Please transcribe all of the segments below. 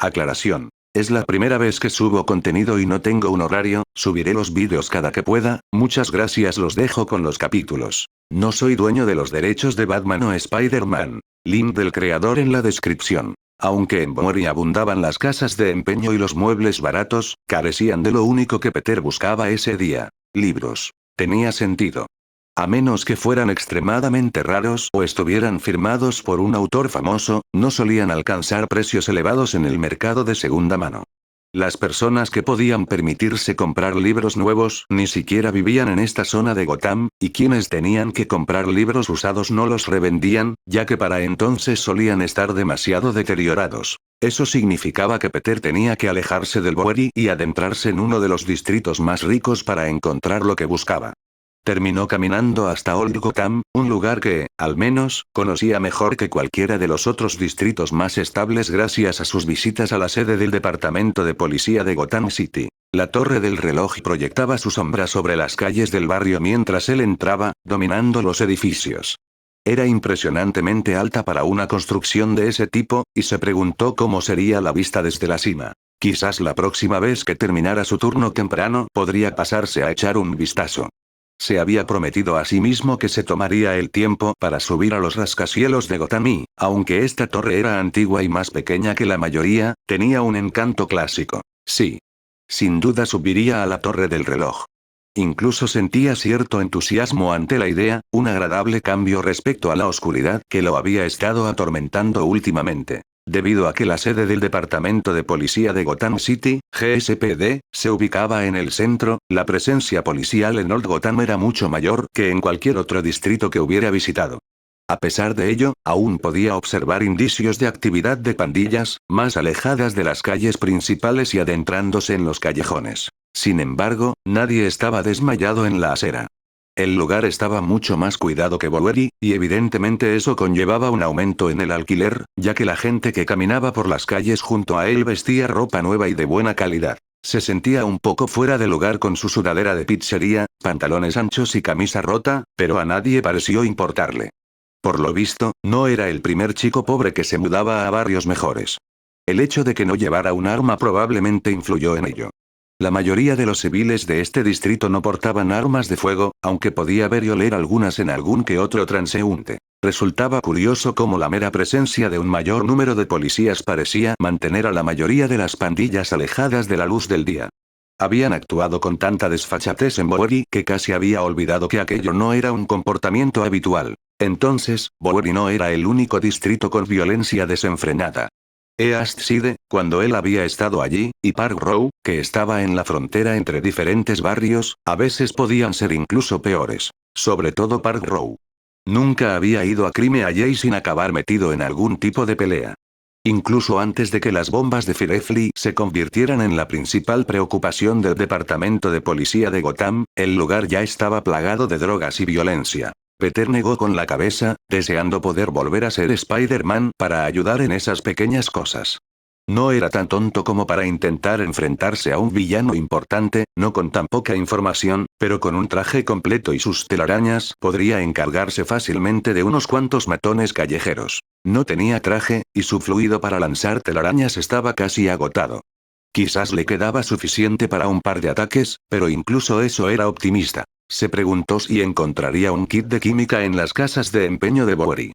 Aclaración. Es la primera vez que subo contenido y no tengo un horario, subiré los vídeos cada que pueda, muchas gracias, los dejo con los capítulos. No soy dueño de los derechos de Batman o Spider-Man. Link del creador en la descripción. Aunque en Bowery abundaban las casas de empeño y los muebles baratos, carecían de lo único que Peter buscaba ese día: libros. Tenía sentido. A menos que fueran extremadamente raros o estuvieran firmados por un autor famoso, no solían alcanzar precios elevados en el mercado de segunda mano. Las personas que podían permitirse comprar libros nuevos ni siquiera vivían en esta zona de Gotham, y quienes tenían que comprar libros usados no los revendían, ya que para entonces solían estar demasiado deteriorados. Eso significaba que Peter tenía que alejarse del Bowery y adentrarse en uno de los distritos más ricos para encontrar lo que buscaba. Terminó caminando hasta Old Gotham, un lugar que, al menos, conocía mejor que cualquiera de los otros distritos más estables gracias a sus visitas a la sede del Departamento de Policía de Gotham City. La torre del reloj proyectaba su sombra sobre las calles del barrio mientras él entraba, dominando los edificios. Era impresionantemente alta para una construcción de ese tipo, y se preguntó cómo sería la vista desde la cima. Quizás la próxima vez que terminara su turno temprano podría pasarse a echar un vistazo. Se había prometido a sí mismo que se tomaría el tiempo para subir a los rascacielos de Gotham y, aunque esta torre era antigua y más pequeña que la mayoría, tenía un encanto clásico. Sí. Sin duda subiría a la torre del reloj. Incluso sentía cierto entusiasmo ante la idea, un agradable cambio respecto a la oscuridad que lo había estado atormentando últimamente. Debido a que la sede del Departamento de Policía de Gotham City, GSPD, se ubicaba en el centro, la presencia policial en Old Gotham era mucho mayor que en cualquier otro distrito que hubiera visitado. A pesar de ello, aún podía observar indicios de actividad de pandillas, más alejadas de las calles principales y adentrándose en los callejones. Sin embargo, nadie estaba desmayado en la acera. El lugar estaba mucho más cuidado que Bowery, y evidentemente eso conllevaba un aumento en el alquiler, ya que la gente que caminaba por las calles junto a él vestía ropa nueva y de buena calidad. Se sentía un poco fuera de lugar con su sudadera de pizzería, pantalones anchos y camisa rota, pero a nadie pareció importarle. Por lo visto, no era el primer chico pobre que se mudaba a barrios mejores. El hecho de que no llevara un arma probablemente influyó en ello. La mayoría de los civiles de este distrito no portaban armas de fuego, aunque podía ver y oler algunas en algún que otro transeúnte. Resultaba curioso cómo la mera presencia de un mayor número de policías parecía mantener a la mayoría de las pandillas alejadas de la luz del día. Habían actuado con tanta desfachatez en Bowery que casi había olvidado que aquello no era un comportamiento habitual. Entonces, Bowery no era el único distrito con violencia desenfrenada. East Side, cuando él había estado allí, y Park Row, que estaba en la frontera entre diferentes barrios, a veces podían ser incluso peores. Sobre todo Park Row. Nunca había ido a Crime Alley sin acabar metido en algún tipo de pelea. Incluso antes de que las bombas de Firefly se convirtieran en la principal preocupación del Departamento de Policía de Gotham, el lugar ya estaba plagado de drogas y violencia. Peter negó con la cabeza, deseando poder volver a ser Spider-Man para ayudar en esas pequeñas cosas. No era tan tonto como para intentar enfrentarse a un villano importante, no con tan poca información, pero con un traje completo y sus telarañas podría encargarse fácilmente de unos cuantos matones callejeros. No tenía traje, y su fluido para lanzar telarañas estaba casi agotado. Quizás le quedaba suficiente para un par de ataques, pero incluso eso era optimista. Se preguntó si encontraría un kit de química en las casas de empeño de Bowery.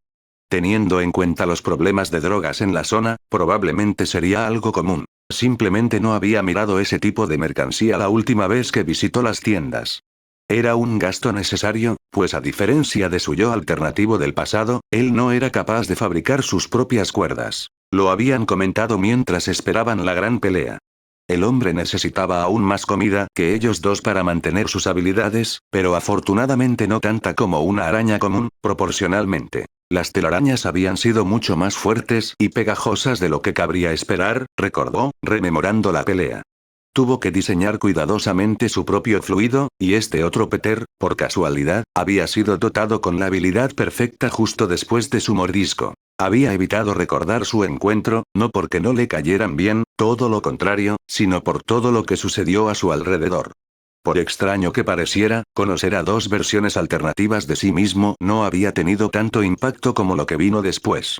Teniendo en cuenta los problemas de drogas en la zona, probablemente sería algo común. Simplemente no había mirado ese tipo de mercancía la última vez que visitó las tiendas. Era un gasto necesario, pues a diferencia de su yo alternativo del pasado, él no era capaz de fabricar sus propias cuerdas. Lo habían comentado mientras esperaban la gran pelea. El hombre necesitaba aún más comida que ellos dos para mantener sus habilidades, pero afortunadamente no tanta como una araña común, proporcionalmente. Las telarañas habían sido mucho más fuertes y pegajosas de lo que cabría esperar, recordó, rememorando la pelea. Tuvo que diseñar cuidadosamente su propio fluido, y este otro Peter, por casualidad, había sido dotado con la habilidad perfecta justo después de su mordisco. Había evitado recordar su encuentro, no porque no le cayeran bien, todo lo contrario, sino por todo lo que sucedió a su alrededor. Por extraño que pareciera, conocer a dos versiones alternativas de sí mismo no había tenido tanto impacto como lo que vino después.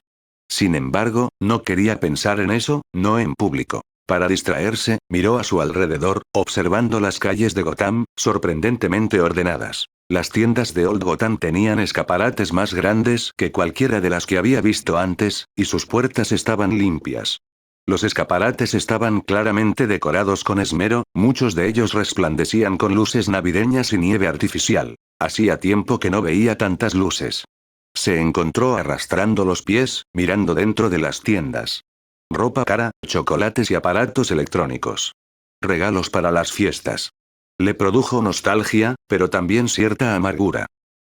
Sin embargo, no quería pensar en eso, no en público. Para distraerse, miró a su alrededor, observando las calles de Gotham, sorprendentemente ordenadas. Las tiendas de Old Gotham tenían escaparates más grandes que cualquiera de las que había visto antes, y sus puertas estaban limpias. Los escaparates estaban claramente decorados con esmero, muchos de ellos resplandecían con luces navideñas y nieve artificial. Hacía tiempo que no veía tantas luces. Se encontró arrastrando los pies, mirando dentro de las tiendas. Ropa cara, chocolates y aparatos electrónicos. Regalos para las fiestas. Le produjo nostalgia, pero también cierta amargura.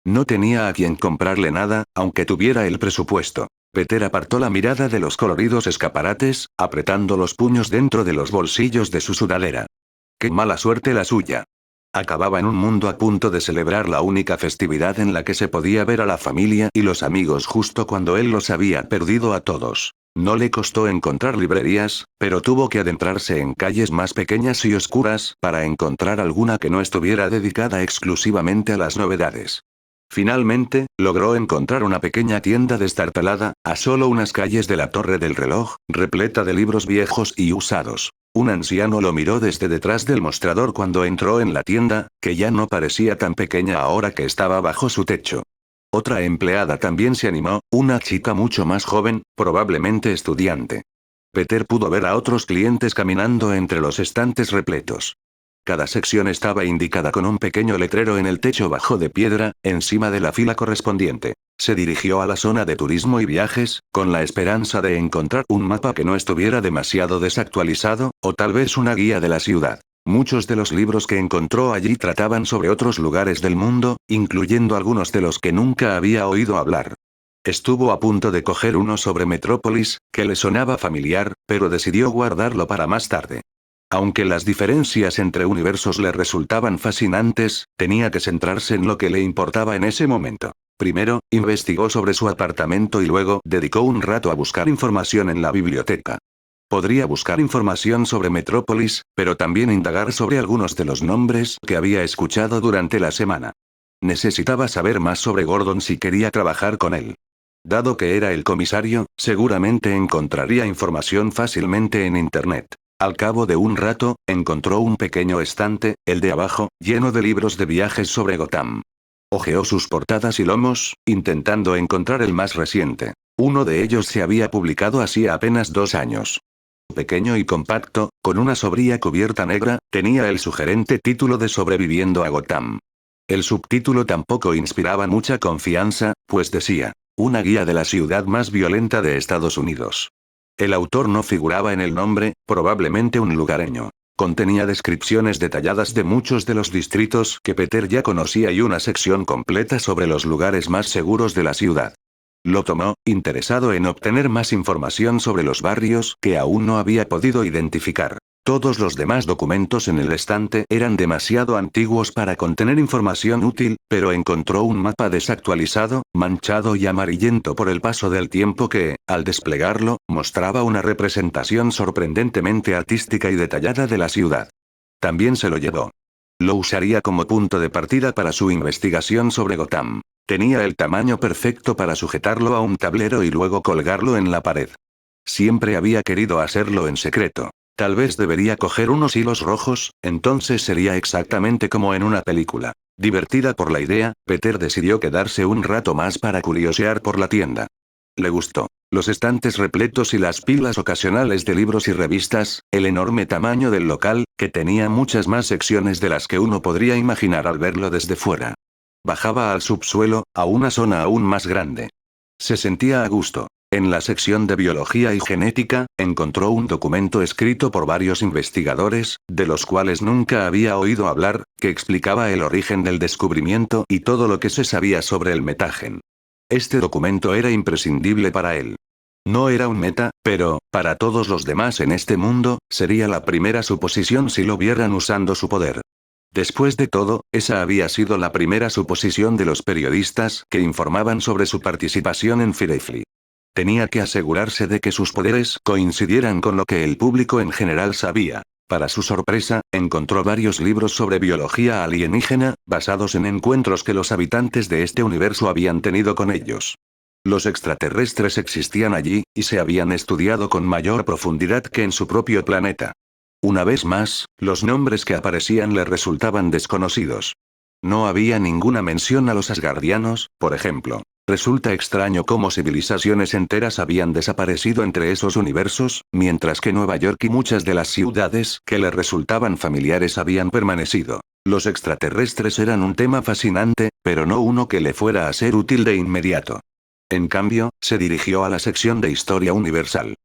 No tenía a quien comprarle nada, aunque tuviera el presupuesto. Peter apartó la mirada de los coloridos escaparates, apretando los puños dentro de los bolsillos de su sudadera. ¡Qué mala suerte la suya! Acababa en un mundo a punto de celebrar la única festividad en la que se podía ver a la familia y los amigos justo cuando él los había perdido a todos. No le costó encontrar librerías, pero tuvo que adentrarse en calles más pequeñas y oscuras para encontrar alguna que no estuviera dedicada exclusivamente a las novedades. Finalmente, logró encontrar una pequeña tienda destartalada, a solo unas calles de la Torre del Reloj, repleta de libros viejos y usados. Un anciano lo miró desde detrás del mostrador cuando entró en la tienda, que ya no parecía tan pequeña ahora que estaba bajo su techo. Otra empleada también se animó, una chica mucho más joven, probablemente estudiante. Peter pudo ver a otros clientes caminando entre los estantes repletos. Cada sección estaba indicada con un pequeño letrero en el techo bajo de piedra, encima de la fila correspondiente. Se dirigió a la zona de turismo y viajes, con la esperanza de encontrar un mapa que no estuviera demasiado desactualizado, o tal vez una guía de la ciudad. Muchos de los libros que encontró allí trataban sobre otros lugares del mundo, incluyendo algunos de los que nunca había oído hablar. Estuvo a punto de coger uno sobre Metrópolis, que le sonaba familiar, pero decidió guardarlo para más tarde. Aunque las diferencias entre universos le resultaban fascinantes, tenía que centrarse en lo que le importaba en ese momento. Primero, investigó sobre su apartamento y luego dedicó un rato a buscar información en la biblioteca. Podría buscar información sobre Metrópolis, pero también indagar sobre algunos de los nombres que había escuchado durante la semana. Necesitaba saber más sobre Gordon si quería trabajar con él. Dado que era el comisario, seguramente encontraría información fácilmente en Internet. Al cabo de un rato, encontró un pequeño estante, el de abajo, lleno de libros de viajes sobre Gotham. Hojeó sus portadas y lomos, intentando encontrar el más reciente. Uno de ellos se había publicado hacía apenas 2 años. Pequeño y compacto, con una sobria cubierta negra, tenía el sugerente título de Sobreviviendo a Gotham. El subtítulo tampoco inspiraba mucha confianza, pues decía, una guía de la ciudad más violenta de Estados Unidos. El autor no figuraba en el nombre, probablemente un lugareño. Contenía descripciones detalladas de muchos de los distritos que Peter ya conocía y una sección completa sobre los lugares más seguros de la ciudad. Lo tomó, interesado en obtener más información sobre los barrios que aún no había podido identificar. Todos los demás documentos en el estante eran demasiado antiguos para contener información útil, pero encontró un mapa desactualizado, manchado y amarillento por el paso del tiempo que, al desplegarlo, mostraba una representación sorprendentemente artística y detallada de la ciudad. También se lo llevó. Lo usaría como punto de partida para su investigación sobre Gotham. Tenía el tamaño perfecto para sujetarlo a un tablero y luego colgarlo en la pared. Siempre había querido hacerlo en secreto. Tal vez debería coger unos hilos rojos, entonces sería exactamente como en una película. Divertida por la idea, Peter decidió quedarse un rato más para curiosear por la tienda. Le gustó. Los estantes repletos y las pilas ocasionales de libros y revistas, el enorme tamaño del local, que tenía muchas más secciones de las que uno podría imaginar al verlo desde fuera. Bajaba al subsuelo, a una zona aún más grande. Se sentía a gusto. En la sección de biología y genética, encontró un documento escrito por varios investigadores, de los cuales nunca había oído hablar, que explicaba el origen del descubrimiento y todo lo que se sabía sobre el metágen. Este documento era imprescindible para él. No era un meta, pero, para todos los demás en este mundo, sería la primera suposición si lo vieran usando su poder. Después de todo, esa había sido la primera suposición de los periodistas que informaban sobre su participación en Firefly. Tenía que asegurarse de que sus poderes coincidieran con lo que el público en general sabía. Para su sorpresa, encontró varios libros sobre biología alienígena, basados en encuentros que los habitantes de este universo habían tenido con ellos. Los extraterrestres existían allí, y se habían estudiado con mayor profundidad que en su propio planeta. Una vez más, los nombres que aparecían le resultaban desconocidos. No había ninguna mención a los asgardianos, por ejemplo. Resulta extraño cómo civilizaciones enteras habían desaparecido entre esos universos, mientras que Nueva York y muchas de las ciudades que le resultaban familiares habían permanecido. Los extraterrestres eran un tema fascinante, pero no uno que le fuera a ser útil de inmediato. En cambio, se dirigió a la sección de Historia Universal.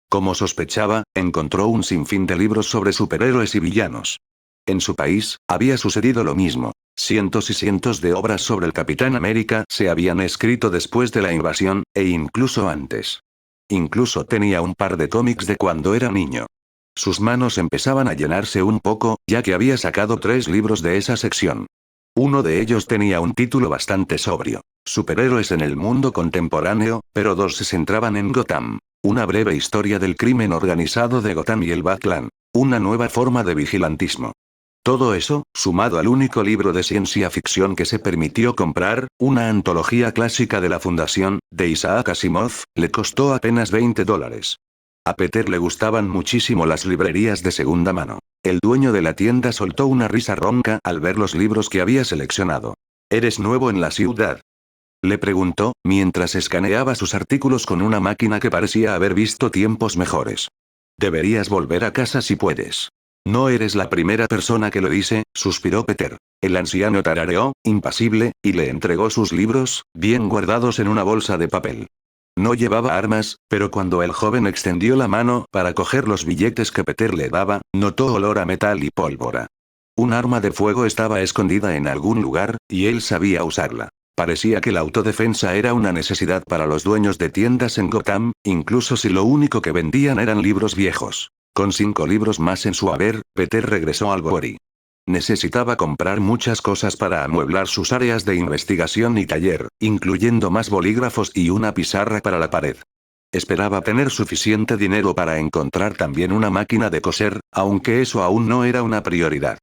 Como sospechaba, encontró un sinfín de libros sobre superhéroes y villanos. En su país, había sucedido lo mismo. Cientos y cientos de obras sobre el Capitán América se habían escrito después de la invasión, e incluso antes. Incluso tenía un par de cómics de cuando era niño. Sus manos empezaban a llenarse un poco, ya que había sacado 3 libros de esa sección. Uno de ellos tenía un título bastante sobrio. Superhéroes en el mundo contemporáneo, pero 2 se centraban en Gotham. Una breve historia del crimen organizado de Gotham y el Batclan. Una nueva forma de vigilantismo. Todo eso, sumado al único libro de ciencia ficción que se permitió comprar, una antología clásica de la Fundación, de Isaac Asimov, le costó apenas $20. A Peter le gustaban muchísimo las librerías de segunda mano. El dueño de la tienda soltó una risa ronca al ver los libros que había seleccionado. ¿Eres nuevo en la ciudad?, le preguntó, mientras escaneaba sus artículos con una máquina que parecía haber visto tiempos mejores. Deberías volver a casa si puedes. No eres la primera persona que lo dice, suspiró Peter. El anciano tarareó, impasible, y le entregó sus libros, bien guardados en una bolsa de papel. No llevaba armas, pero cuando el joven extendió la mano para coger los billetes que Peter le daba, notó olor a metal y pólvora. Un arma de fuego estaba escondida en algún lugar, y él sabía usarla. Parecía que la autodefensa era una necesidad para los dueños de tiendas en Gotham, incluso si lo único que vendían eran libros viejos. Con 5 libros más en su haber, Peter regresó al Bowery. Necesitaba comprar muchas cosas para amueblar sus áreas de investigación y taller, incluyendo más bolígrafos y una pizarra para la pared. Esperaba tener suficiente dinero para encontrar también una máquina de coser, aunque eso aún no era una prioridad.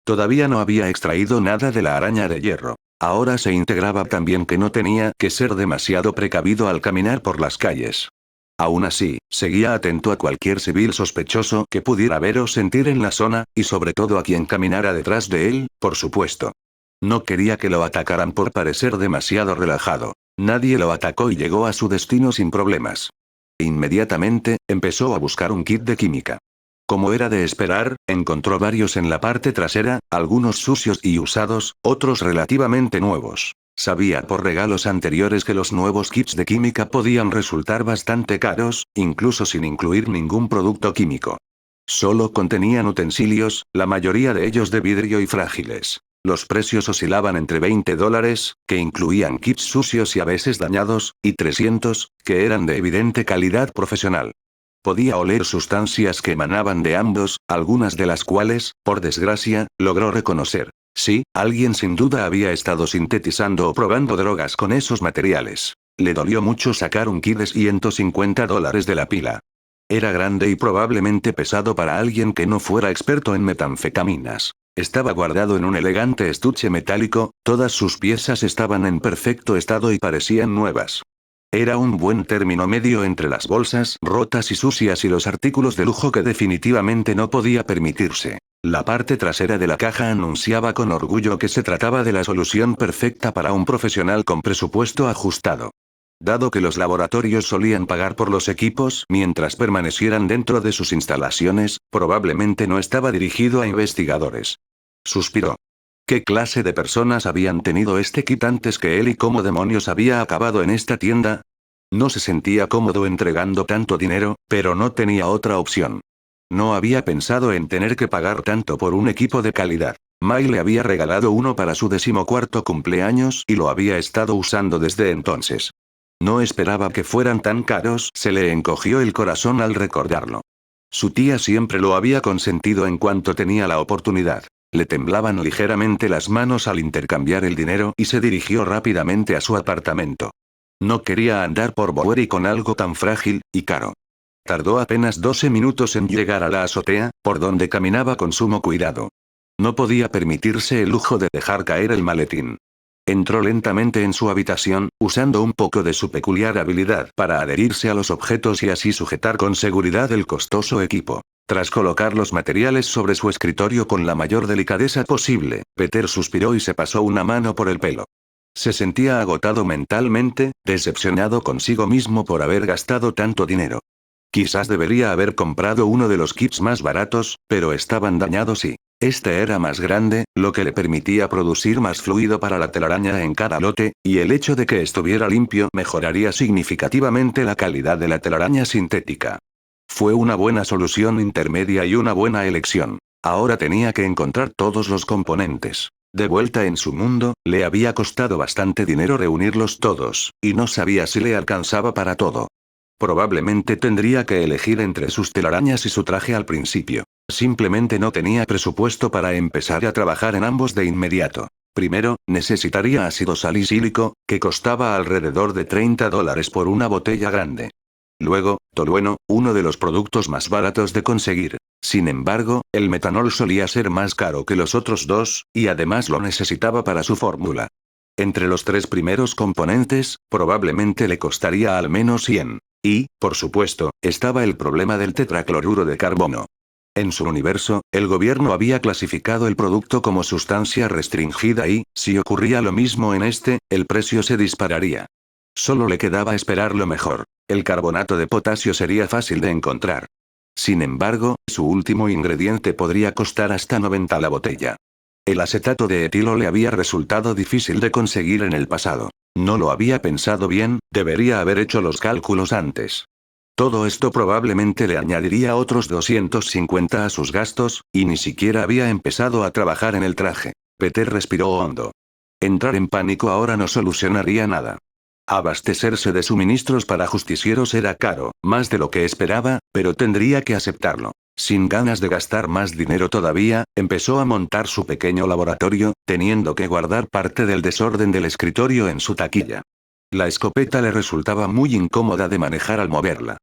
Todavía no había extraído nada de la araña de hierro. Ahora se integraba también que no tenía que ser demasiado precavido al caminar por las calles. Aún así, seguía atento a cualquier civil sospechoso que pudiera ver o sentir en la zona, y sobre todo a quien caminara detrás de él, por supuesto. No quería que lo atacaran por parecer demasiado relajado. Nadie lo atacó y llegó a su destino sin problemas. Inmediatamente, empezó a buscar un kit de química. Como era de esperar, encontró varios en la parte trasera, algunos sucios y usados, otros relativamente nuevos. Sabía por regalos anteriores que los nuevos kits de química podían resultar bastante caros, incluso sin incluir ningún producto químico. Solo contenían utensilios, la mayoría de ellos de vidrio y frágiles. Los precios oscilaban entre $20, que incluían kits sucios y a veces dañados, y $300, que eran de evidente calidad profesional. Podía oler sustancias que emanaban de ambos, algunas de las cuales, por desgracia, logró reconocer. Sí, alguien sin duda había estado sintetizando o probando drogas con esos materiales. Le dolió mucho sacar un kit de $150 de la pila. Era grande y probablemente pesado para alguien que no fuera experto en metanfetaminas. Estaba guardado en un elegante estuche metálico, todas sus piezas estaban en perfecto estado y parecían nuevas. Era un buen término medio entre las bolsas rotas y sucias y los artículos de lujo que definitivamente no podía permitirse. La parte trasera de la caja anunciaba con orgullo que se trataba de la solución perfecta para un profesional con presupuesto ajustado. Dado que los laboratorios solían pagar por los equipos mientras permanecieran dentro de sus instalaciones, probablemente no estaba dirigido a investigadores. Suspiró. ¿Qué clase de personas habían tenido este kit antes que él y cómo demonios había acabado en esta tienda? No se sentía cómodo entregando tanto dinero, pero no tenía otra opción. No había pensado en tener que pagar tanto por un equipo de calidad. Mai le había regalado uno para su 14º cumpleaños y lo había estado usando desde entonces. No esperaba que fueran tan caros, se le encogió el corazón al recordarlo. Su tía siempre lo había consentido en cuanto tenía la oportunidad. Le temblaban ligeramente las manos al intercambiar el dinero y se dirigió rápidamente a su apartamento. No quería andar por Bowery con algo tan frágil y caro. Tardó apenas 12 minutos en llegar a la azotea, por donde caminaba con sumo cuidado. No podía permitirse el lujo de dejar caer el maletín. Entró lentamente en su habitación, usando un poco de su peculiar habilidad para adherirse a los objetos y así sujetar con seguridad el costoso equipo. Tras colocar los materiales sobre su escritorio con la mayor delicadeza posible, Peter suspiró y se pasó una mano por el pelo. Se sentía agotado mentalmente, decepcionado consigo mismo por haber gastado tanto dinero. Quizás debería haber comprado uno de los kits más baratos, pero estaban dañados y este era más grande, lo que le permitía producir más fluido para la telaraña en cada lote, y el hecho de que estuviera limpio mejoraría significativamente la calidad de la telaraña sintética. Fue una buena solución intermedia y una buena elección. Ahora tenía que encontrar todos los componentes. De vuelta en su mundo, le había costado bastante dinero reunirlos todos, y no sabía si le alcanzaba para todo. Probablemente tendría que elegir entre sus telarañas y su traje al principio. Simplemente no tenía presupuesto para empezar a trabajar en ambos de inmediato. Primero, necesitaría ácido salicílico, que costaba alrededor de $30 por una botella grande. Luego, tolueno, uno de los productos más baratos de conseguir. Sin embargo, el metanol solía ser más caro que los otros dos, y además lo necesitaba para su fórmula. Entre los tres primeros componentes, probablemente le costaría al menos 100. Y, por supuesto, estaba el problema del tetracloruro de carbono. En su universo, el gobierno había clasificado el producto como sustancia restringida y, si ocurría lo mismo en este, el precio se dispararía. Solo le quedaba esperar lo mejor. El carbonato de potasio sería fácil de encontrar. Sin embargo, su último ingrediente podría costar hasta 90 la botella. El acetato de etilo le había resultado difícil de conseguir en el pasado. No lo había pensado bien, debería haber hecho los cálculos antes. Todo esto probablemente le añadiría otros 250 a sus gastos, y ni siquiera había empezado a trabajar en el traje. Peter respiró hondo. Entrar en pánico ahora no solucionaría nada. Abastecerse de suministros para justicieros era caro, más de lo que esperaba, pero tendría que aceptarlo. Sin ganas de gastar más dinero todavía, empezó a montar su pequeño laboratorio, teniendo que guardar parte del desorden del escritorio en su taquilla. La escopeta le resultaba muy incómoda de manejar al moverla.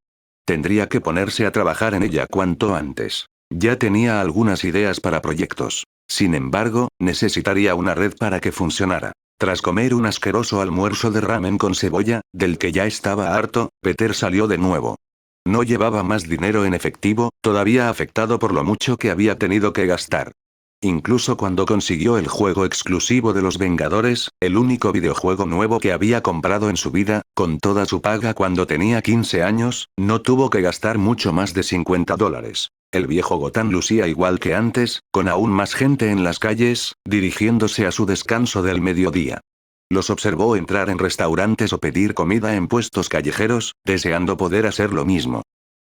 Tendría que ponerse a trabajar en ella cuanto antes. Ya tenía algunas ideas para proyectos. Sin embargo, necesitaría una red para que funcionara. Tras comer un asqueroso almuerzo de ramen con cebolla, del que ya estaba harto, Peter salió de nuevo. No llevaba más dinero en efectivo, todavía afectado por lo mucho que había tenido que gastar. Incluso cuando consiguió el juego exclusivo de los Vengadores, el único videojuego nuevo que había comprado en su vida, con toda su paga cuando tenía 15 años, no tuvo que gastar mucho más de $50. El viejo Gotham lucía igual que antes, con aún más gente en las calles, dirigiéndose a su descanso del mediodía. Los observó entrar en restaurantes o pedir comida en puestos callejeros, deseando poder hacer lo mismo.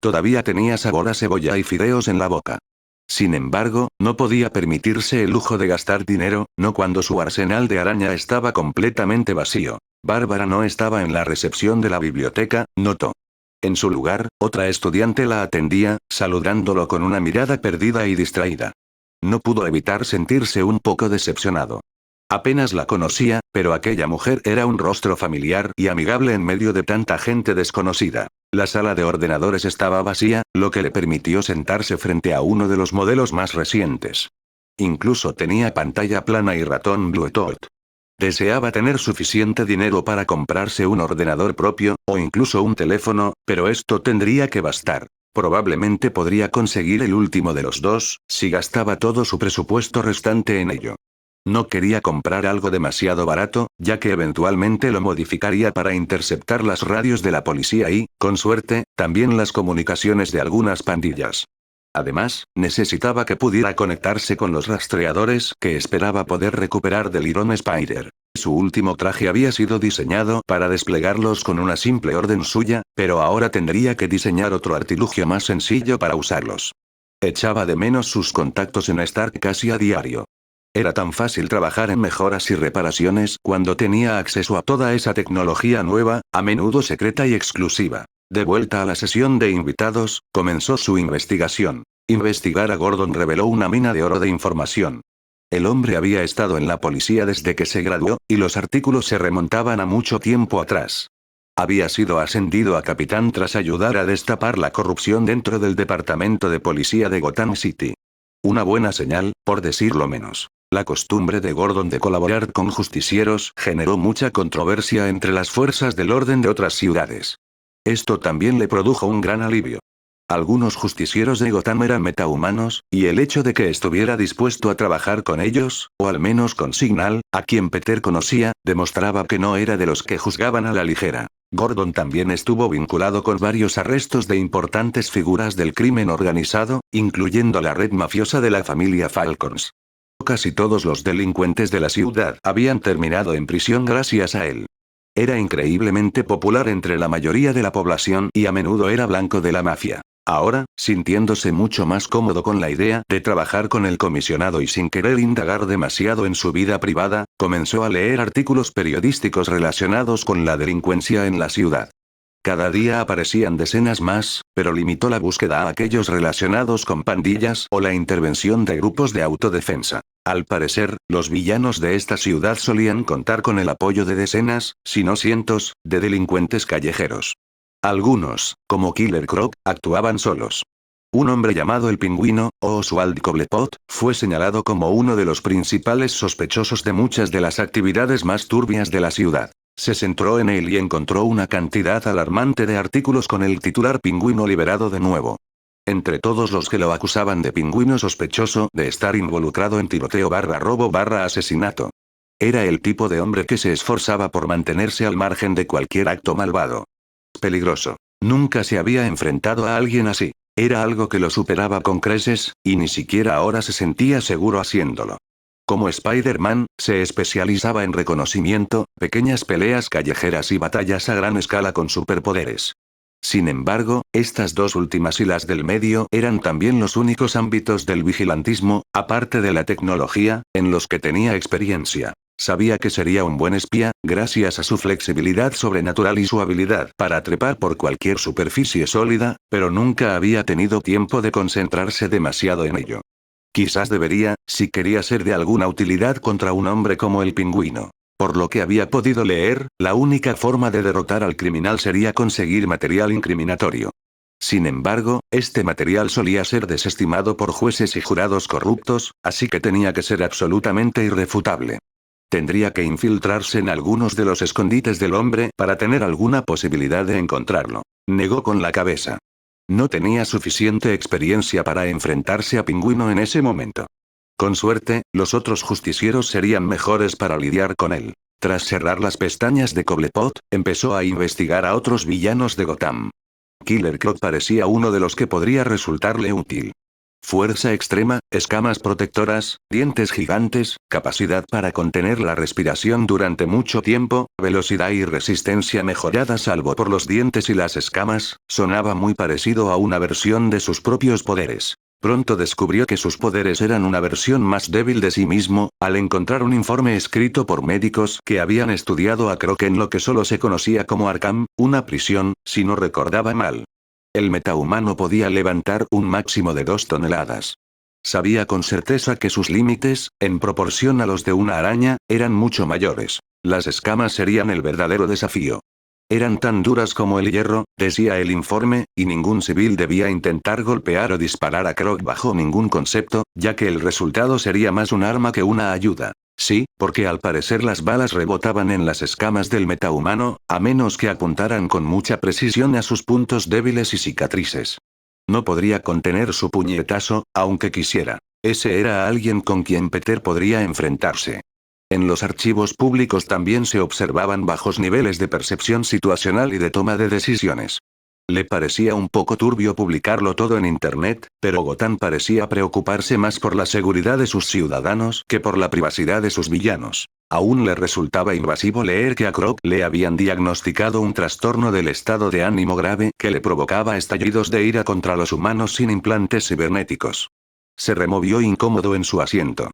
Todavía tenía sabor a cebolla y fideos en la boca. Sin embargo, no podía permitirse el lujo de gastar dinero, no cuando su arsenal de araña estaba completamente vacío. Bárbara no estaba en la recepción de la biblioteca, notó. En su lugar, otra estudiante la atendía, saludándolo con una mirada perdida y distraída. No pudo evitar sentirse un poco decepcionado. Apenas la conocía, pero aquella mujer era un rostro familiar y amigable en medio de tanta gente desconocida. La sala de ordenadores estaba vacía, lo que le permitió sentarse frente a uno de los modelos más recientes. Incluso tenía pantalla plana y ratón Bluetooth. Deseaba tener suficiente dinero para comprarse un ordenador propio, o incluso un teléfono, pero esto tendría que bastar. Probablemente podría conseguir el último de los dos, si gastaba todo su presupuesto restante en ello. No quería comprar algo demasiado barato, ya que eventualmente lo modificaría para interceptar las radios de la policía y, con suerte, también las comunicaciones de algunas pandillas. Además, necesitaba que pudiera conectarse con los rastreadores que esperaba poder recuperar del Iron Spider. Su último traje había sido diseñado para desplegarlos con una simple orden suya, pero ahora tendría que diseñar otro artilugio más sencillo para usarlos. Echaba de menos sus contactos en Stark casi a diario. Era tan fácil trabajar en mejoras y reparaciones cuando tenía acceso a toda esa tecnología nueva, a menudo secreta y exclusiva. De vuelta a la sesión de invitados, comenzó su investigación. Investigar a Gordon reveló una mina de oro de información. El hombre había estado en la policía desde que se graduó, y los artículos se remontaban a mucho tiempo atrás. Había sido ascendido a capitán tras ayudar a destapar la corrupción dentro del departamento de policía de Gotham City. Una buena señal, por decirlo menos. La costumbre de Gordon de colaborar con justicieros generó mucha controversia entre las fuerzas del orden de otras ciudades. Esto también le produjo un gran alivio. Algunos justicieros de Gotham eran metahumanos, y el hecho de que estuviera dispuesto a trabajar con ellos, o al menos con Signal, a quien Peter conocía, demostraba que no era de los que juzgaban a la ligera. Gordon también estuvo vinculado con varios arrestos de importantes figuras del crimen organizado, incluyendo la red mafiosa de la familia Falcons. Casi todos los delincuentes de la ciudad habían terminado en prisión gracias a él. Era increíblemente popular entre la mayoría de la población y a menudo era blanco de la mafia. Ahora, sintiéndose mucho más cómodo con la idea de trabajar con el comisionado y sin querer indagar demasiado en su vida privada, comenzó a leer artículos periodísticos relacionados con la delincuencia en la ciudad. Cada día aparecían decenas más, pero limitó la búsqueda a aquellos relacionados con pandillas o la intervención de grupos de autodefensa. Al parecer, los villanos de esta ciudad solían contar con el apoyo de decenas, si no cientos, de delincuentes callejeros. Algunos, como Killer Croc, actuaban solos. Un hombre llamado el Pingüino, o Oswald Cobblepot, fue señalado como uno de los principales sospechosos de muchas de las actividades más turbias de la ciudad. Se centró en él y encontró una cantidad alarmante de artículos con el titular Pingüino liberado de nuevo. Entre todos los que lo acusaban de pingüino sospechoso de estar involucrado en tiroteo / robo / asesinato. Era el tipo de hombre que se esforzaba por mantenerse al margen de cualquier acto malvado. Peligroso. Nunca se había enfrentado a alguien así. Era algo que lo superaba con creces, y ni siquiera ahora se sentía seguro haciéndolo. Como Spider-Man, se especializaba en reconocimiento, pequeñas peleas callejeras y batallas a gran escala con superpoderes. Sin embargo, estas dos últimas y las del medio eran también los únicos ámbitos del vigilantismo, aparte de la tecnología, en los que tenía experiencia. Sabía que sería un buen espía, gracias a su flexibilidad sobrenatural y su habilidad para trepar por cualquier superficie sólida, pero nunca había tenido tiempo de concentrarse demasiado en ello. Quizás debería, si quería ser de alguna utilidad contra un hombre como el Pingüino. Por lo que había podido leer, la única forma de derrotar al criminal sería conseguir material incriminatorio. Sin embargo, este material solía ser desestimado por jueces y jurados corruptos, así que tenía que ser absolutamente irrefutable. Tendría que infiltrarse en algunos de los escondites del hombre para tener alguna posibilidad de encontrarlo. Negó con la cabeza. No tenía suficiente experiencia para enfrentarse a Pingüino en ese momento. Con suerte, los otros justicieros serían mejores para lidiar con él. Tras cerrar las pestañas de Cobblepot, empezó a investigar a otros villanos de Gotham. Killer Croc parecía uno de los que podría resultarle útil. Fuerza extrema, escamas protectoras, dientes gigantes, capacidad para contener la respiración durante mucho tiempo, velocidad y resistencia mejorada salvo por los dientes y las escamas, sonaba muy parecido a una versión de sus propios poderes. Pronto descubrió que sus poderes eran una versión más débil de sí mismo, al encontrar un informe escrito por médicos que habían estudiado a Croc en lo que solo se conocía como Arkham, una prisión, si no recordaba mal. El metahumano podía levantar un máximo de 2 toneladas. Sabía con certeza que sus límites, en proporción a los de una araña, eran mucho mayores. Las escamas serían el verdadero desafío. Eran tan duras como el hierro, decía el informe, y ningún civil debía intentar golpear o disparar a Croc bajo ningún concepto, ya que el resultado sería más un arma que una ayuda. Sí, porque al parecer las balas rebotaban en las escamas del metahumano, a menos que apuntaran con mucha precisión a sus puntos débiles y cicatrices. No podría contener su puñetazo, aunque quisiera. Ese era alguien con quien Peter podría enfrentarse. En los archivos públicos también se observaban bajos niveles de percepción situacional y de toma de decisiones. Le parecía un poco turbio publicarlo todo en Internet, pero Gotham parecía preocuparse más por la seguridad de sus ciudadanos que por la privacidad de sus villanos. Aún le resultaba invasivo leer que a Croc le habían diagnosticado un trastorno del estado de ánimo grave que le provocaba estallidos de ira contra los humanos sin implantes cibernéticos. Se removió incómodo en su asiento.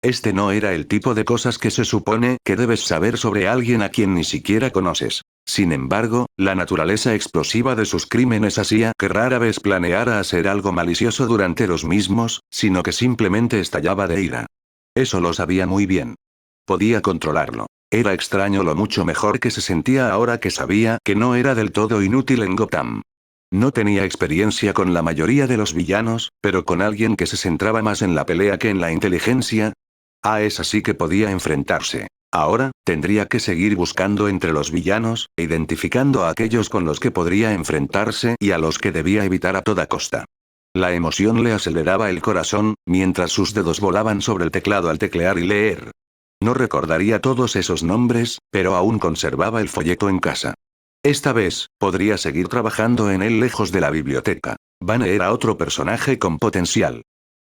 Este no era el tipo de cosas que se supone que debes saber sobre alguien a quien ni siquiera conoces. Sin embargo, la naturaleza explosiva de sus crímenes hacía que rara vez planeara hacer algo malicioso durante los mismos, sino que simplemente estallaba de ira. Eso lo sabía muy bien. Podía controlarlo. Era extraño lo mucho mejor que se sentía ahora que sabía que no era del todo inútil en Gotham. No tenía experiencia con la mayoría de los villanos, pero con alguien que se centraba más en la pelea que en la inteligencia. Es así que podía enfrentarse. Ahora, tendría que seguir buscando entre los villanos, identificando a aquellos con los que podría enfrentarse y a los que debía evitar a toda costa. La emoción le aceleraba el corazón, mientras sus dedos volaban sobre el teclado al teclear y leer. No recordaría todos esos nombres, pero aún conservaba el folleto en casa. Esta vez, podría seguir trabajando en él lejos de la biblioteca. Vane era otro personaje con potencial.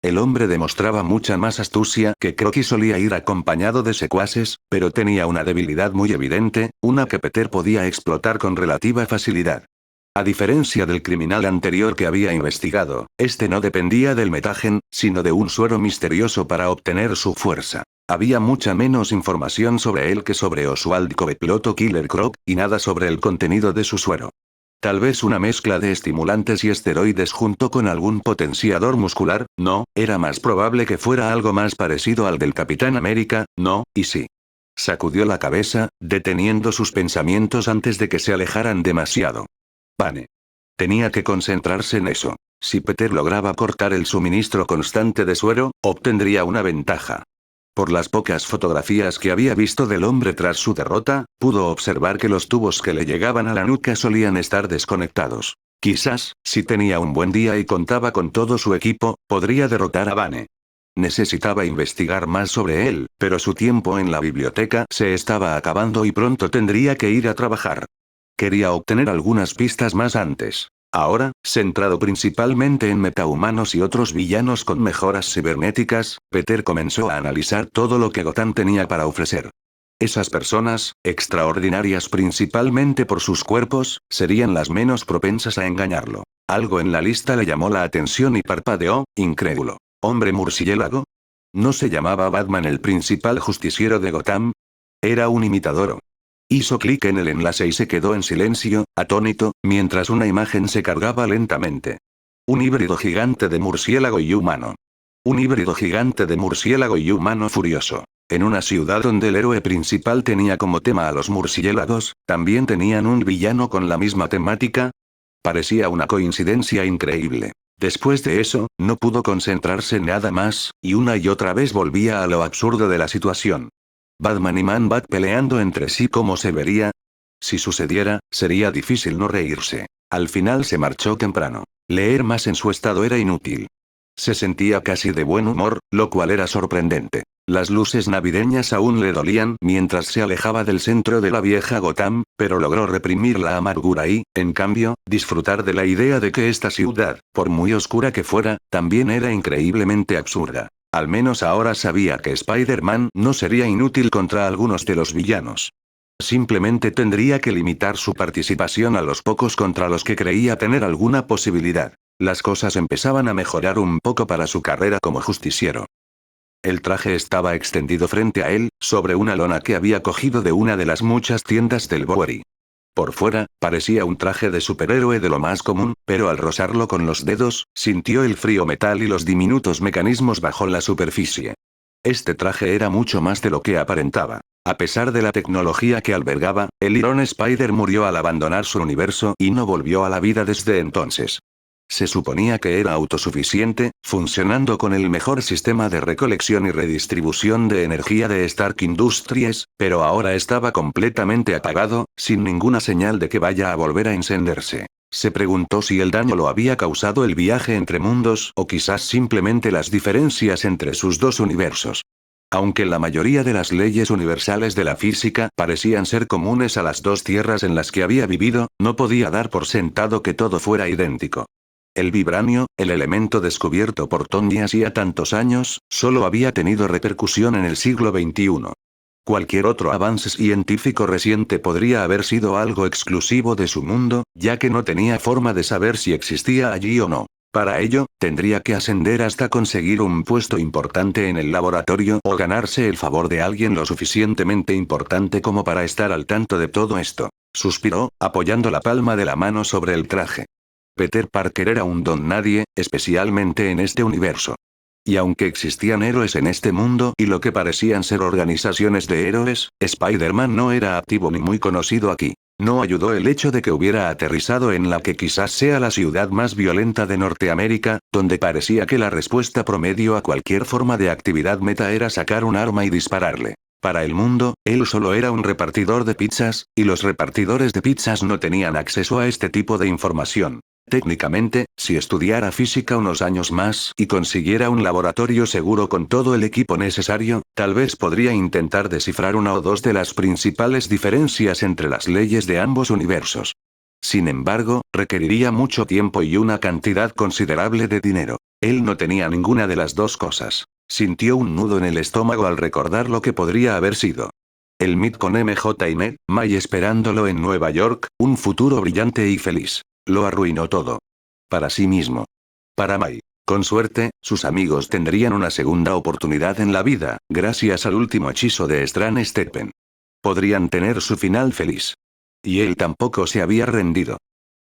El hombre demostraba mucha más astucia que Crocky. Solía ir acompañado de secuaces, pero tenía una debilidad muy evidente, una que Peter podía explotar con relativa facilidad. A diferencia del criminal anterior que había investigado, este no dependía del metagen, sino de un suero misterioso para obtener su fuerza. Había mucha menos información sobre él que sobre Oswald Cobblepot o Killer Croc, y nada sobre el contenido de su suero. Tal vez una mezcla de estimulantes y esteroides junto con algún potenciador muscular, no, era más probable que fuera algo más parecido al del Capitán América, no, y sí. Sacudió la cabeza, deteniendo sus pensamientos antes de que se alejaran demasiado. Vane. Tenía que concentrarse en eso. Si Peter lograba cortar el suministro constante de suero, obtendría una ventaja. Por las pocas fotografías que había visto del hombre tras su derrota, pudo observar que los tubos que le llegaban a la nuca solían estar desconectados. Quizás, si tenía un buen día y contaba con todo su equipo, podría derrotar a Vane. Necesitaba investigar más sobre él, pero su tiempo en la biblioteca se estaba acabando y pronto tendría que ir a trabajar. Quería obtener algunas pistas más antes. Ahora, centrado principalmente en metahumanos y otros villanos con mejoras cibernéticas, Peter comenzó a analizar todo lo que Gotham tenía para ofrecer. Esas personas, extraordinarias principalmente por sus cuerpos, serían las menos propensas a engañarlo. Algo en la lista le llamó la atención y parpadeó, incrédulo. ¿Hombre murciélago? ¿No se llamaba Batman el principal justiciero de Gotham? Era un imitador. Hizo clic en el enlace y se quedó en silencio, atónito, mientras una imagen se cargaba lentamente. Un híbrido gigante de murciélago y humano. Un híbrido gigante de murciélago y humano furioso. En una ciudad donde el héroe principal tenía como tema a los murciélagos, ¿también tenían un villano con la misma temática? Parecía una coincidencia increíble. Después de eso, no pudo concentrarse en nada más, y una y otra vez volvía a lo absurdo de la situación. Batman y Man-Bat peleando entre sí. ¿Cómo se vería? Si sucediera, sería difícil no reírse. Al final se marchó temprano. Leer más en su estado era inútil. Se sentía casi de buen humor, lo cual era sorprendente. Las luces navideñas aún le dolían mientras se alejaba del centro de la vieja Gotham, pero logró reprimir la amargura y, en cambio, disfrutar de la idea de que esta ciudad, por muy oscura que fuera, también era increíblemente absurda. Al menos ahora sabía que Spider-Man no sería inútil contra algunos de los villanos. Simplemente tendría que limitar su participación a los pocos contra los que creía tener alguna posibilidad. Las cosas empezaban a mejorar un poco para su carrera como justiciero. El traje estaba extendido frente a él, sobre una lona que había cogido de una de las muchas tiendas del Bowery. Por fuera, parecía un traje de superhéroe de lo más común, pero al rozarlo con los dedos, sintió el frío metal y los diminutos mecanismos bajo la superficie. Este traje era mucho más de lo que aparentaba. A pesar de la tecnología que albergaba, el Iron Spider murió al abandonar su universo y no volvió a la vida desde entonces. Se suponía que era autosuficiente, funcionando con el mejor sistema de recolección y redistribución de energía de Stark Industries, pero ahora estaba completamente apagado, sin ninguna señal de que vaya a volver a encenderse. Se preguntó si el daño lo había causado el viaje entre mundos o quizás simplemente las diferencias entre sus dos universos. Aunque la mayoría de las leyes universales de la física parecían ser comunes a las dos tierras en las que había vivido, no podía dar por sentado que todo fuera idéntico. El vibranio, el elemento descubierto por Tony hacía tantos años, solo había tenido repercusión en el siglo XXI. Cualquier otro avance científico reciente podría haber sido algo exclusivo de su mundo, ya que no tenía forma de saber si existía allí o no. Para ello, tendría que ascender hasta conseguir un puesto importante en el laboratorio o ganarse el favor de alguien lo suficientemente importante como para estar al tanto de todo esto. Suspiró, apoyando la palma de la mano sobre el traje. Peter Parker era un don nadie, especialmente en este universo. Y aunque existían héroes en este mundo y lo que parecían ser organizaciones de héroes, Spider-Man no era activo ni muy conocido aquí. No ayudó el hecho de que hubiera aterrizado en la que quizás sea la ciudad más violenta de Norteamérica, donde parecía que la respuesta promedio a cualquier forma de actividad meta era sacar un arma y dispararle. Para el mundo, él solo era un repartidor de pizzas, y los repartidores de pizzas no tenían acceso a este tipo de información. Técnicamente, si estudiara física unos años más y consiguiera un laboratorio seguro con todo el equipo necesario, tal vez podría intentar descifrar una o dos de las principales diferencias entre las leyes de ambos universos. Sin embargo, requeriría mucho tiempo y una cantidad considerable de dinero. Él no tenía ninguna de las dos cosas. Sintió un nudo en el estómago al recordar lo que podría haber sido. El Meet con MJ y Ned, May esperándolo en Nueva York, un futuro brillante y feliz. Lo arruinó todo. Para sí mismo. Para May. Con suerte, sus amigos tendrían una segunda oportunidad en la vida, gracias al último hechizo de Strand Steppen. Podrían tener su final feliz. Y él tampoco se había rendido.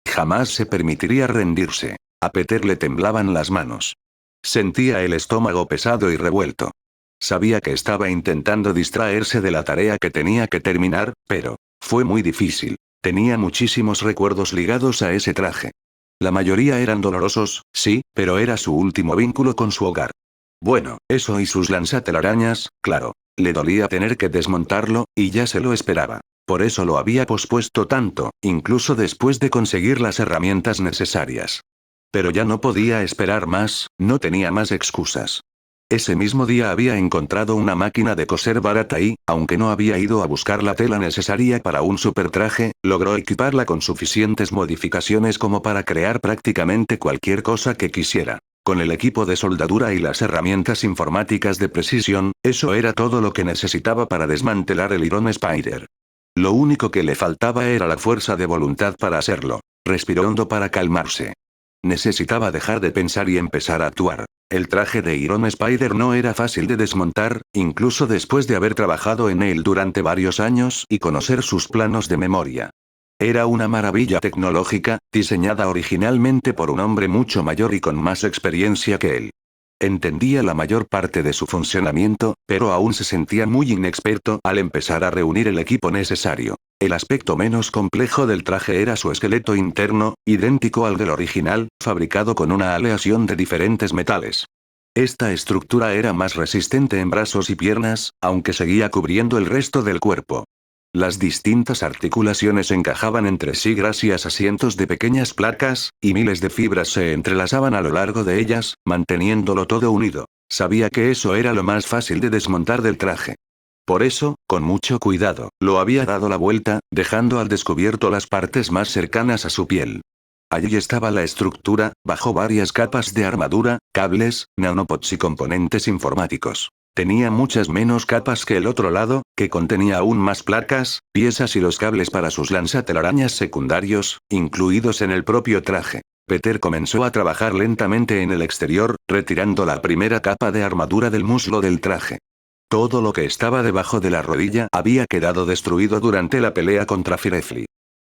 Jamás se permitiría rendirse. A Peter le temblaban las manos. Sentía el estómago pesado y revuelto. Sabía que estaba intentando distraerse de la tarea que tenía que terminar, pero fue muy difícil. Tenía muchísimos recuerdos ligados a ese traje. La mayoría eran dolorosos, sí, pero era su último vínculo con su hogar. Bueno, eso y sus lanzatelarañas, claro. Le dolía tener que desmontarlo, y ya se lo esperaba. Por eso lo había pospuesto tanto, incluso después de conseguir las herramientas necesarias. Pero ya no podía esperar más, no tenía más excusas. Ese mismo día había encontrado una máquina de coser barata y, aunque no había ido a buscar la tela necesaria para un supertraje, logró equiparla con suficientes modificaciones como para crear prácticamente cualquier cosa que quisiera. Con el equipo de soldadura y las herramientas informáticas de precisión, eso era todo lo que necesitaba para desmantelar el Iron Spider. Lo único que le faltaba era la fuerza de voluntad para hacerlo. Respiró hondo para calmarse. Necesitaba dejar de pensar y empezar a actuar. El traje de Iron Spider no era fácil de desmontar, incluso después de haber trabajado en él durante varios años y conocer sus planos de memoria. Era una maravilla tecnológica, diseñada originalmente por un hombre mucho mayor y con más experiencia que él. Entendía la mayor parte de su funcionamiento, pero aún se sentía muy inexperto al empezar a reunir el equipo necesario. El aspecto menos complejo del traje era su esqueleto interno, idéntico al del original, fabricado con una aleación de diferentes metales. Esta estructura era más resistente en brazos y piernas, aunque seguía cubriendo el resto del cuerpo. Las distintas articulaciones encajaban entre sí gracias a cientos de pequeñas placas, y miles de fibras se entrelazaban a lo largo de ellas, manteniéndolo todo unido. Sabía que eso era lo más fácil de desmontar del traje. Por eso, con mucho cuidado, lo había dado la vuelta, dejando al descubierto las partes más cercanas a su piel. Allí estaba la estructura, bajo varias capas de armadura, cables, nanobots y componentes informáticos. Tenía muchas menos capas que el otro lado, que contenía aún más placas, piezas y los cables para sus lanzatelarañas secundarios, incluidos en el propio traje. Peter comenzó a trabajar lentamente en el exterior, retirando la primera capa de armadura del muslo del traje. Todo lo que estaba debajo de la rodilla había quedado destruido durante la pelea contra Firefly.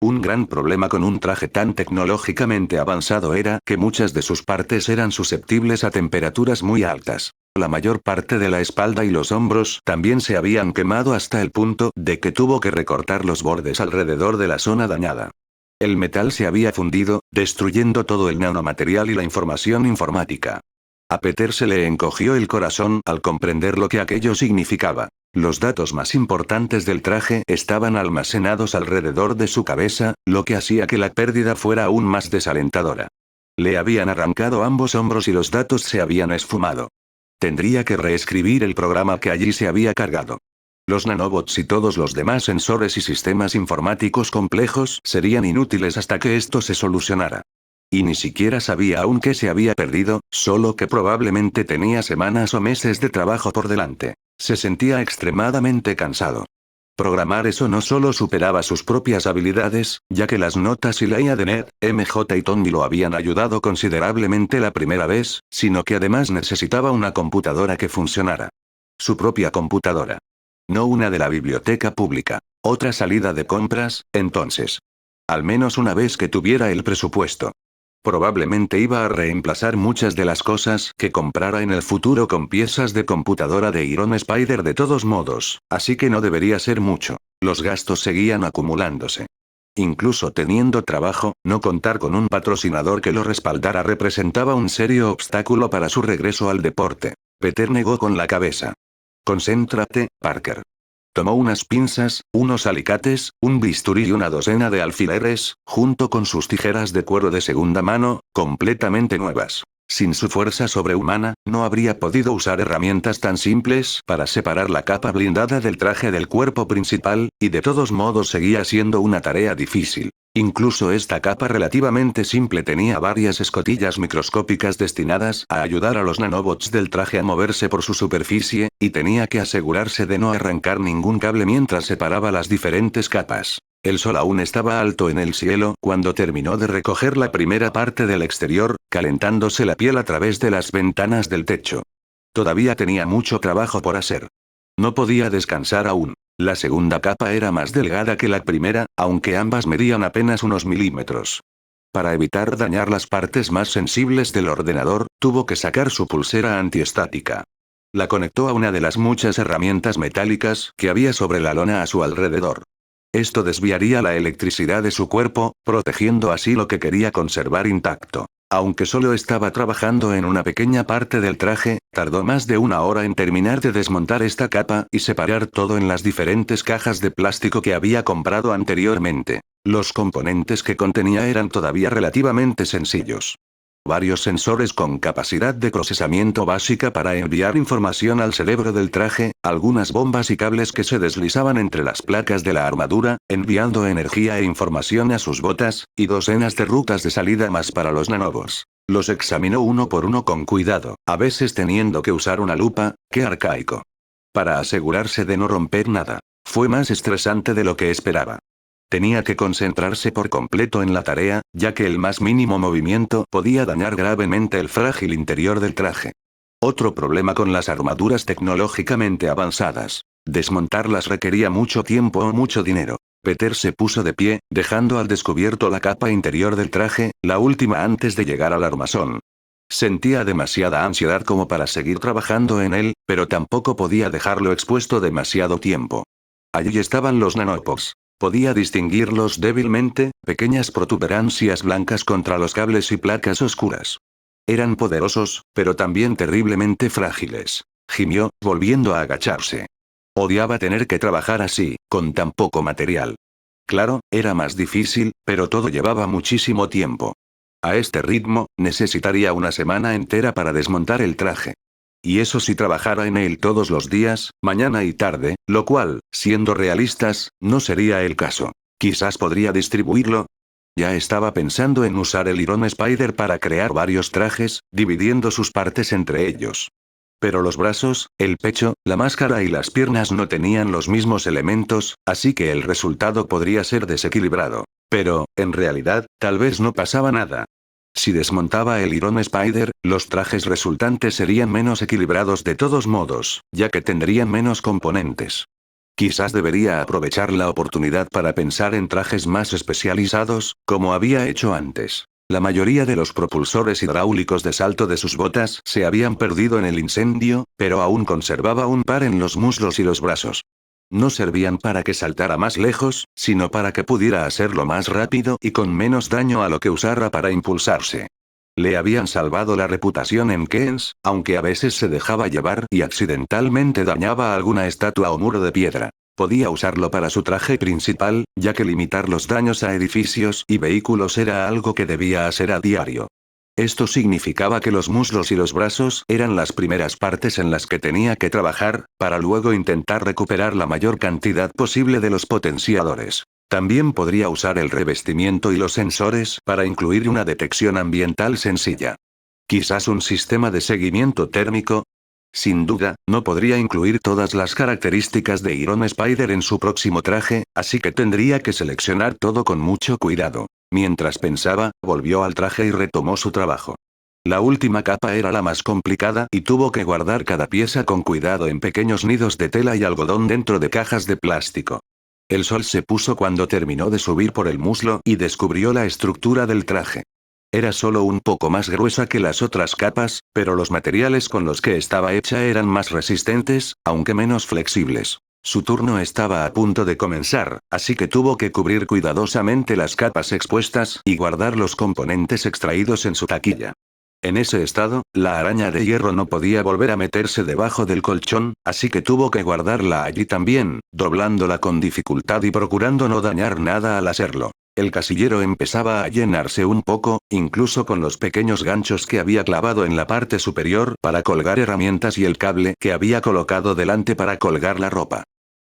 Un gran problema con un traje tan tecnológicamente avanzado era que muchas de sus partes eran susceptibles a temperaturas muy altas. La mayor parte de la espalda y los hombros también se habían quemado hasta el punto de que tuvo que recortar los bordes alrededor de la zona dañada. El metal se había fundido, destruyendo todo el nanomaterial y la información informática. A Peter se le encogió el corazón al comprender lo que aquello significaba. Los datos más importantes del traje estaban almacenados alrededor de su cabeza, lo que hacía que la pérdida fuera aún más desalentadora. Le habían arrancado ambos hombros y los datos se habían esfumado. Tendría que reescribir el programa que allí se había cargado. Los nanobots y todos los demás sensores y sistemas informáticos complejos serían inútiles hasta que esto se solucionara. Y ni siquiera sabía aún qué se había perdido, solo que probablemente tenía semanas o meses de trabajo por delante. Se sentía extremadamente cansado. Programar eso no solo superaba sus propias habilidades, ya que las notas y la IA de Ned, MJ y Tony lo habían ayudado considerablemente la primera vez, sino que además necesitaba una computadora que funcionara. Su propia computadora. No una de la biblioteca pública. Otra salida de compras, entonces. Al menos una vez que tuviera el presupuesto. Probablemente iba a reemplazar muchas de las cosas que comprara en el futuro con piezas de computadora de Iron Spider de todos modos, así que no debería ser mucho. Los gastos seguían acumulándose. Incluso teniendo trabajo, no contar con un patrocinador que lo respaldara representaba un serio obstáculo para su regreso al deporte. Peter negó con la cabeza. Concéntrate, Parker. Tomó unas pinzas, unos alicates, un bisturí y una docena de alfileres, junto con sus tijeras de cuero de segunda mano, completamente nuevas. Sin su fuerza sobrehumana, no habría podido usar herramientas tan simples para separar la capa blindada del traje del cuerpo principal, y de todos modos seguía siendo una tarea difícil. Incluso esta capa relativamente simple tenía varias escotillas microscópicas destinadas a ayudar a los nanobots del traje a moverse por su superficie, y tenía que asegurarse de no arrancar ningún cable mientras separaba las diferentes capas. El sol aún estaba alto en el cielo cuando terminó de recoger la primera parte del exterior, calentándose la piel a través de las ventanas del techo. Todavía tenía mucho trabajo por hacer. No podía descansar aún. La segunda capa era más delgada que la primera, aunque ambas medían apenas unos milímetros. Para evitar dañar las partes más sensibles del ordenador, tuvo que sacar su pulsera antiestática. La conectó a una de las muchas herramientas metálicas que había sobre la lona a su alrededor. Esto desviaría la electricidad de su cuerpo, protegiendo así lo que quería conservar intacto. Aunque solo estaba trabajando en una pequeña parte del traje, tardó más de una hora en terminar de desmontar esta capa y separar todo en las diferentes cajas de plástico que había comprado anteriormente. Los componentes que contenía eran todavía relativamente sencillos. Varios sensores con capacidad de procesamiento básica para enviar información al cerebro del traje, algunas bombas y cables que se deslizaban entre las placas de la armadura, enviando energía e información a sus botas, y docenas de rutas de salida más para los nanobots. Los examinó uno por uno con cuidado, a veces teniendo que usar una lupa, qué arcaico. Para asegurarse de no romper nada. Fue más estresante de lo que esperaba. Tenía que concentrarse por completo en la tarea, ya que el más mínimo movimiento podía dañar gravemente el frágil interior del traje. Otro problema con las armaduras tecnológicamente avanzadas. Desmontarlas requería mucho tiempo o mucho dinero. Peter se puso de pie, dejando al descubierto la capa interior del traje, la última antes de llegar al armazón. Sentía demasiada ansiedad como para seguir trabajando en él, pero tampoco podía dejarlo expuesto demasiado tiempo. Allí estaban los nanobots. Podía distinguirlos débilmente, pequeñas protuberancias blancas contra los cables y placas oscuras. Eran poderosos, pero también terriblemente frágiles. Gimió, volviendo a agacharse. Odiaba tener que trabajar así, con tan poco material. Claro, era más difícil, pero todo llevaba muchísimo tiempo. A este ritmo, necesitaría una semana entera para desmontar el traje. Y eso si trabajara en él todos los días, mañana y tarde, lo cual, siendo realistas, no sería el caso. Quizás podría distribuirlo. Ya estaba pensando en usar el Iron Spider para crear varios trajes, dividiendo sus partes entre ellos. Pero los brazos, el pecho, la máscara y las piernas no tenían los mismos elementos, así que el resultado podría ser desequilibrado. Pero, en realidad, tal vez no pasaba nada. Si desmontaba el Iron Spider, los trajes resultantes serían menos equilibrados de todos modos, ya que tendrían menos componentes. Quizás debería aprovechar la oportunidad para pensar en trajes más especializados, como había hecho antes. La mayoría de los propulsores hidráulicos de salto de sus botas se habían perdido en el incendio, pero aún conservaba un par en los muslos y los brazos. No servían para que saltara más lejos, sino para que pudiera hacerlo más rápido y con menos daño a lo que usara para impulsarse. Le habían salvado la reputación en Keynes, aunque a veces se dejaba llevar y accidentalmente dañaba alguna estatua o muro de piedra. Podía usarlo para su traje principal, ya que limitar los daños a edificios y vehículos era algo que debía hacer a diario. Esto significaba que los muslos y los brazos eran las primeras partes en las que tenía que trabajar, para luego intentar recuperar la mayor cantidad posible de los potenciadores. También podría usar el revestimiento y los sensores para incluir una detección ambiental sencilla. Quizás un sistema de seguimiento térmico. Sin duda, no podría incluir todas las características de Iron Spider en su próximo traje, así que tendría que seleccionar todo con mucho cuidado. Mientras pensaba, volvió al traje y retomó su trabajo. La última capa era la más complicada y tuvo que guardar cada pieza con cuidado en pequeños nidos de tela y algodón dentro de cajas de plástico. El sol se puso cuando terminó de subir por el muslo y descubrió la estructura del traje. Era solo un poco más gruesa que las otras capas, pero los materiales con los que estaba hecha eran más resistentes, aunque menos flexibles. Su turno estaba a punto de comenzar, así que tuvo que cubrir cuidadosamente las capas expuestas y guardar los componentes extraídos en su taquilla. En ese estado, la araña de hierro no podía volver a meterse debajo del colchón, así que tuvo que guardarla allí también, doblándola con dificultad y procurando no dañar nada al hacerlo. El casillero empezaba a llenarse un poco, incluso con los pequeños ganchos que había clavado en la parte superior para colgar herramientas y el cable que había colocado delante para colgar la ropa.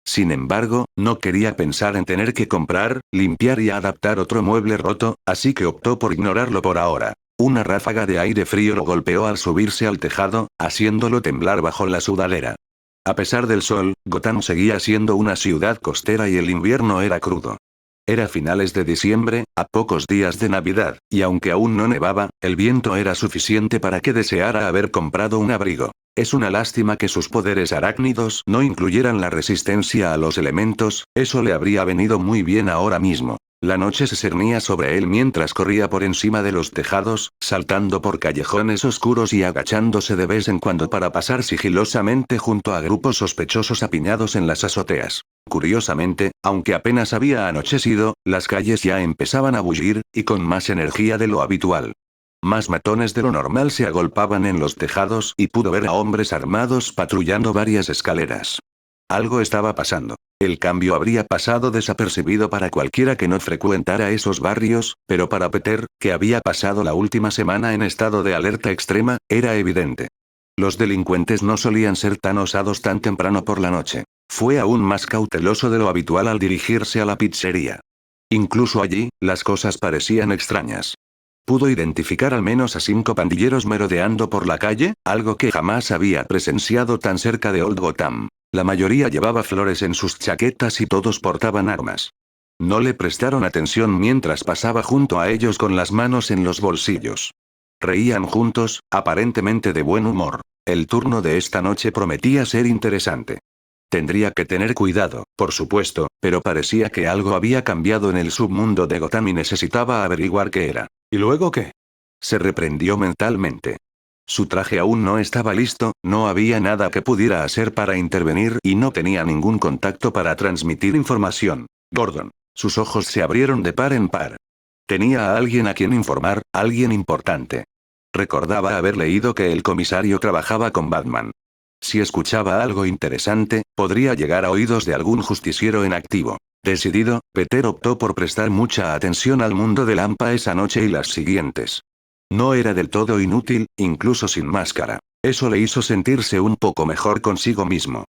Sin embargo, no quería pensar en tener que comprar, limpiar y adaptar otro mueble roto, así que optó por ignorarlo por ahora. Una ráfaga de aire frío lo golpeó al subirse al tejado, haciéndolo temblar bajo la sudadera. A pesar del sol, Gotham seguía siendo una ciudad costera y el invierno era crudo. Era finales de diciembre, a pocos días de Navidad, y aunque aún no nevaba, el viento era suficiente para que deseara haber comprado un abrigo. Es una lástima que sus poderes arácnidos no incluyeran la resistencia a los elementos, eso le habría venido muy bien ahora mismo. La noche se cernía sobre él mientras corría por encima de los tejados, saltando por callejones oscuros y agachándose de vez en cuando para pasar sigilosamente junto a grupos sospechosos apiñados en las azoteas. Curiosamente, aunque apenas había anochecido, las calles ya empezaban a bullir, y con más energía de lo habitual. Más matones de lo normal se agolpaban en los tejados y pudo ver a hombres armados patrullando varias escaleras. Algo estaba pasando. El cambio habría pasado desapercibido para cualquiera que no frecuentara esos barrios, pero para Peter, que había pasado la última semana en estado de alerta extrema, era evidente. Los delincuentes no solían ser tan osados tan temprano por la noche. Fue aún más cauteloso de lo habitual al dirigirse a la pizzería. Incluso allí, las cosas parecían extrañas. Pudo identificar al menos a 5 pandilleros merodeando por la calle, algo que jamás había presenciado tan cerca de Old Gotham. La mayoría llevaba flores en sus chaquetas y todos portaban armas. No le prestaron atención mientras pasaba junto a ellos con las manos en los bolsillos. Reían juntos, aparentemente de buen humor. El turno de esta noche prometía ser interesante. Tendría que tener cuidado, por supuesto, pero parecía que algo había cambiado en el submundo de Gotham y necesitaba averiguar qué era. ¿Y luego qué? Se reprendió mentalmente. Su traje aún no estaba listo, no había nada que pudiera hacer para intervenir y no tenía ningún contacto para transmitir información. Gordon. Sus ojos se abrieron de par en par. Tenía a alguien a quien informar, alguien importante. Recordaba haber leído que el comisario trabajaba con Batman. Si escuchaba algo interesante, podría llegar a oídos de algún justiciero en activo. Decidido, Peter optó por prestar mucha atención al mundo de Lampa esa noche y las siguientes. No era del todo inútil, incluso sin máscara. Eso le hizo sentirse un poco mejor consigo mismo.